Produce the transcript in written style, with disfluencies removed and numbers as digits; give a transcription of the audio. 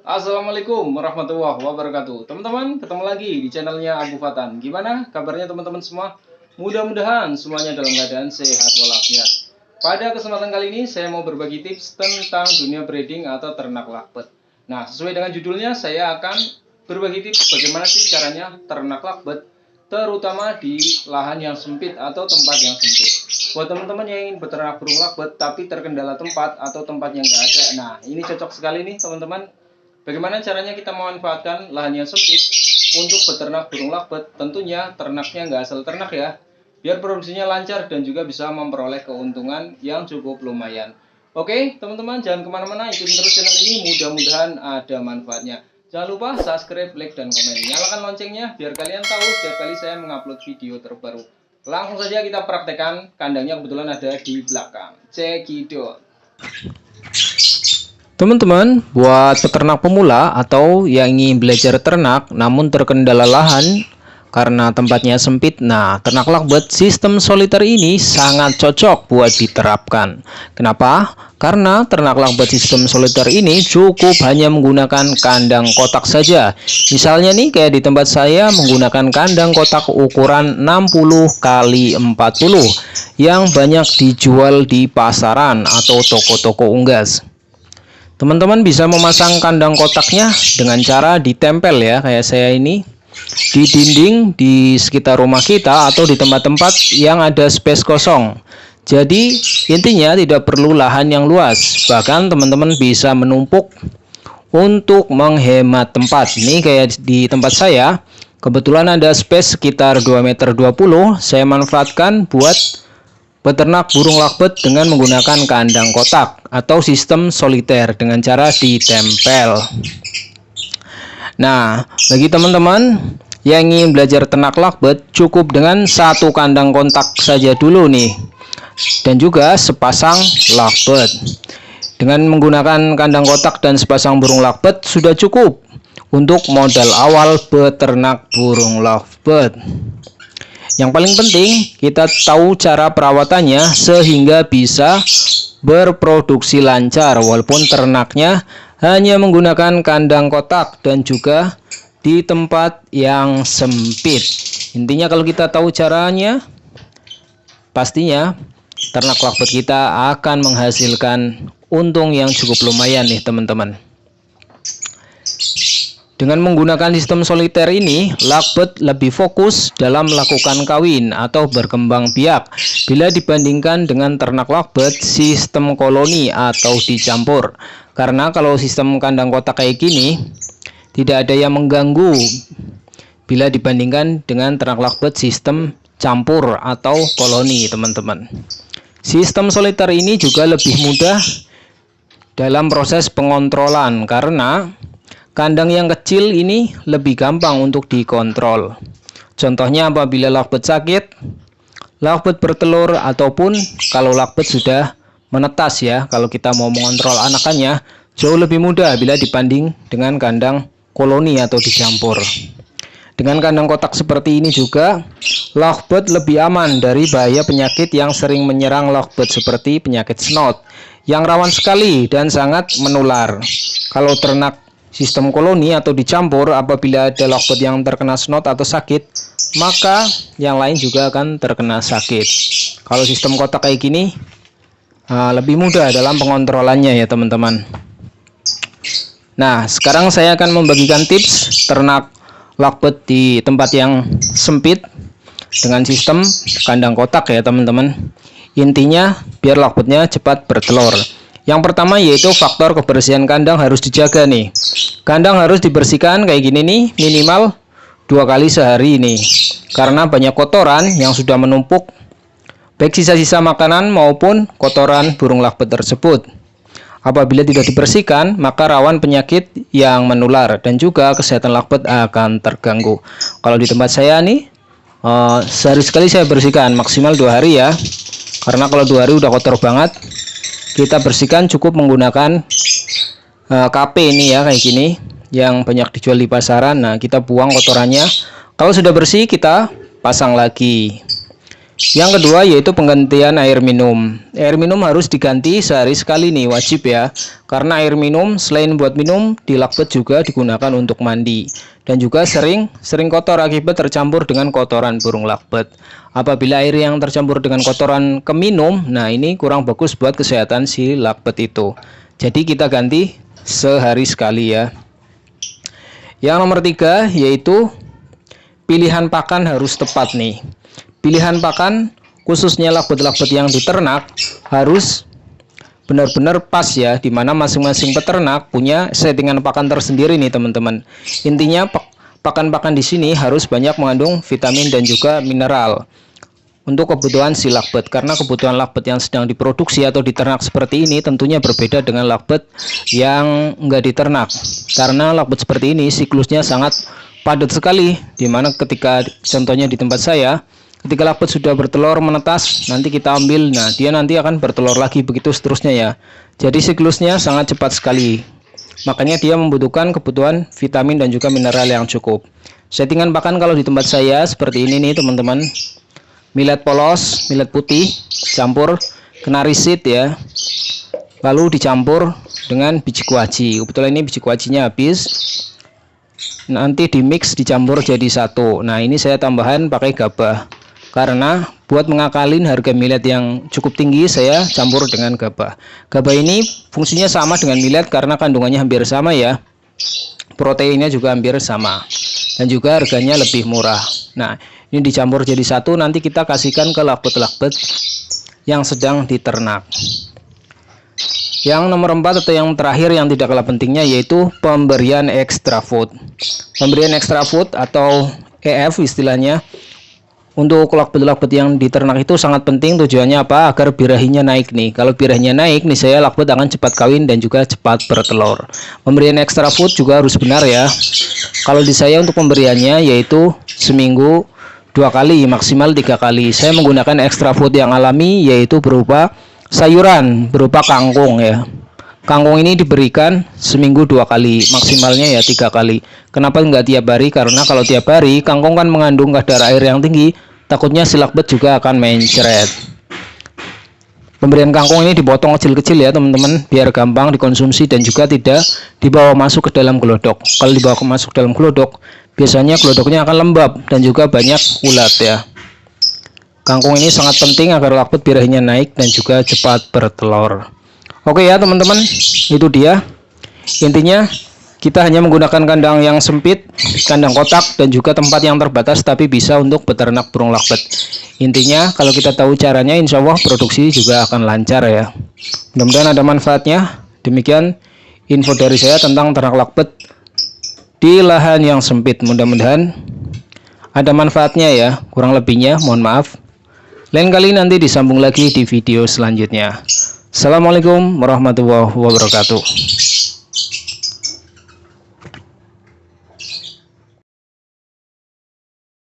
Assalamualaikum warahmatullahi wabarakatuh. Teman-teman, ketemu lagi di channelnya Abu Fatan. Gimana kabarnya teman-teman semua? Mudah-mudahan semuanya dalam keadaan sehat walafiat. Pada kesempatan kali ini saya mau berbagi tips tentang dunia breeding atau ternak lovebird. Nah, sesuai dengan judulnya, saya akan berbagi tips bagaimana sih caranya ternak lovebird, terutama di lahan yang sempit atau tempat yang sempit. Buat teman-teman yang ingin beternak burung lovebird tapi terkendala tempat atau tempat yang nggak ada, nah ini cocok sekali nih teman-teman. Bagaimana caranya kita memanfaatkan lahan yang sempit untuk beternak burung lovebird? Tentunya ternaknya nggak asal ternak ya, biar produksinya lancar dan juga bisa memperoleh keuntungan yang cukup lumayan. Oke teman-teman, jangan kemana-mana, ikutin terus channel ini, mudah-mudahan ada manfaatnya. Jangan lupa subscribe, like, dan komen. Nyalakan loncengnya biar kalian tahu setiap kali saya mengupload video terbaru. Langsung saja kita praktekkan. Kandangnya kebetulan ada di belakang. Cekidot. Teman-teman, buat peternak pemula atau yang ingin belajar ternak namun terkendala lahan karena tempatnya sempit, nah ternak lovebird sistem soliter ini sangat cocok buat diterapkan. Kenapa? Karena ternak lovebird sistem soliter ini cukup hanya menggunakan kandang kotak saja. Misalnya nih kayak di tempat saya menggunakan kandang kotak ukuran 60 x 40 yang banyak dijual di pasaran atau toko-toko unggas. Teman-teman bisa memasang kandang kotaknya dengan cara ditempel ya, kayak saya ini, di dinding di sekitar rumah kita atau di tempat-tempat yang ada space kosong. Jadi intinya tidak perlu lahan yang luas, bahkan teman-teman bisa menumpuk untuk menghemat tempat. Ini kayak di tempat saya, kebetulan ada space sekitar 2,20 meter, saya manfaatkan buat beternak burung lovebird dengan menggunakan kandang kotak atau sistem soliter dengan cara ditempel. Nah, bagi teman-teman yang ingin belajar ternak lovebird, cukup dengan satu kandang kotak saja dulu nih, dan juga sepasang lovebird. Dengan menggunakan kandang kotak dan sepasang burung lovebird sudah cukup untuk modal awal beternak burung lovebird. Yang paling penting, kita tahu cara perawatannya sehingga bisa berproduksi lancar walaupun ternaknya hanya menggunakan kandang kotak dan juga di tempat yang sempit. Intinya kalau kita tahu caranya, pastinya ternak lovebird kita akan menghasilkan untung yang cukup lumayan nih teman-teman. Dengan menggunakan sistem soliter ini, lovebird lebih fokus dalam melakukan kawin atau berkembang biak bila dibandingkan dengan ternak lovebird sistem koloni atau dicampur. Karena kalau sistem kandang kotak kayak gini, tidak ada yang mengganggu bila dibandingkan dengan ternak lovebird sistem campur atau koloni, teman-teman. Sistem soliter ini juga lebih mudah dalam proses pengontrolan karena kandang yang kecil ini lebih gampang untuk dikontrol. Contohnya apabila lovebird sakit, lovebird bertelur, ataupun kalau lovebird sudah menetas ya, kalau kita mau mengontrol anakannya jauh lebih mudah bila dibanding dengan kandang koloni atau dicampur. Dengan kandang kotak seperti ini juga, lovebird lebih aman dari bahaya penyakit yang sering menyerang lovebird seperti penyakit snot yang rawan sekali dan sangat menular. Kalau ternak sistem koloni atau dicampur, apabila ada lovebird yang terkena snot atau sakit, maka yang lain juga akan terkena sakit. Kalau sistem kotak kayak gini, lebih mudah dalam pengontrolannya ya teman-teman. Nah, sekarang saya akan membagikan tips ternak lovebird di tempat yang sempit dengan sistem kandang kotak ya teman-teman. Intinya biar lovebirdnya cepat bertelur. Yang pertama yaitu faktor kebersihan kandang harus dijaga nih. Kandang harus dibersihkan kayak gini nih, minimal 2 kali sehari nih. Karena banyak kotoran yang sudah menumpuk, baik sisa-sisa makanan maupun kotoran burung lovebird tersebut. Apabila tidak dibersihkan, maka rawan penyakit yang menular dan juga kesehatan lovebird akan terganggu. Kalau di tempat saya nih, sehari sekali saya bersihkan, maksimal 2 hari ya. Karena kalau 2 hari udah kotor banget, kita bersihkan cukup menggunakan KP ini ya, kayak gini yang banyak dijual di pasaran. Nah, kita buang kotorannya. Kalau sudah bersih, kita pasang lagi. Yang kedua yaitu penggantian air minum. Air minum harus diganti sehari sekali nih, wajib ya. Karena air minum selain buat minum, di lakbet juga digunakan untuk mandi. Dan juga sering kotor akibat tercampur dengan kotoran burung lakbet. Apabila air yang tercampur dengan kotoran keminum, nah ini kurang bagus buat kesehatan si lakbet itu. Jadi kita ganti sehari sekali ya. Yang nomor 3 yaitu pilihan pakan harus tepat nih. Pilihan pakan khususnya lakbet-lakbet yang diternak harus benar-benar pas ya, dimana masing-masing peternak punya settingan pakan tersendiri nih teman-teman. Intinya pakan-pakan di sini harus banyak mengandung vitamin dan juga mineral untuk kebutuhan si lakbet, karena kebutuhan lakbet yang sedang diproduksi atau diternak seperti ini tentunya berbeda dengan lakbet yang enggak diternak, karena lakbet seperti ini siklusnya sangat padat sekali, dimana ketika contohnya di tempat saya, ketika lakbet sudah bertelur menetas, nanti kita ambil, nah dia nanti akan bertelur lagi, begitu seterusnya ya. Jadi siklusnya sangat cepat sekali, makanya dia membutuhkan kebutuhan vitamin dan juga mineral yang cukup. Settingan pakan kalau di tempat saya seperti ini nih teman-teman. Millet polos, millet putih, campur kenari seed ya. Lalu dicampur dengan biji kuaci. Kebetulan ini biji kuacinya habis. Nanti dimix dicampur jadi satu. Nah, ini saya tambahan pakai gabah. Karena buat mengakalin harga millet yang cukup tinggi, saya campur dengan gabah. Gabah ini fungsinya sama dengan millet karena kandungannya hampir sama ya. Proteinnya juga hampir sama. Dan juga harganya lebih murah. Nah, ini dicampur jadi satu, nanti kita kasihkan ke lakbet-lakbet yang sedang diternak. Yang nomor 4 atau yang terakhir yang tidak kalah pentingnya yaitu pemberian extra food. Pemberian extra food atau EF istilahnya untuk lakbet-lakbet yang diternak itu sangat penting. Tujuannya apa? Agar birahinya naik nih. Kalau birahinya naik nih, saya lakbet akan cepat kawin dan juga cepat bertelur. Pemberian extra food juga harus benar ya. Kalau di saya untuk pemberiannya yaitu seminggu 2 kali, maksimal 3 kali. Saya menggunakan extra food yang alami yaitu berupa sayuran, berupa kangkung ya. Kangkung ini diberikan seminggu 2 kali, maksimalnya ya 3 kali. Kenapa enggak tiap hari? Karena kalau tiap hari kangkung kan mengandung kadar air yang tinggi, takutnya si lakbet juga akan mencret. Pemberian kangkung ini dipotong kecil-kecil ya teman-teman, biar gampang dikonsumsi dan juga tidak dibawa masuk ke dalam gelodok. Kalau dibawa masuk ke dalam gelodok, biasanya gelodoknya akan lembab dan juga banyak ulat ya. Kangkung ini sangat penting agar lakbet birahinya naik dan juga cepat bertelur. Oke ya teman-teman, itu dia. Intinya kita hanya menggunakan kandang yang sempit, kandang kotak dan juga tempat yang terbatas, tapi bisa untuk beternak burung lakbet. Intinya kalau kita tahu caranya, insya Allah produksi juga akan lancar ya. Mudah-mudahan ada manfaatnya. Demikian info dari saya tentang ternak lakbet di lahan yang sempit. Mudah-mudahan ada manfaatnya ya. Kurang lebihnya mohon maaf. Lain kali nanti disambung lagi di video selanjutnya. Assalamualaikum warahmatullahi wabarakatuh.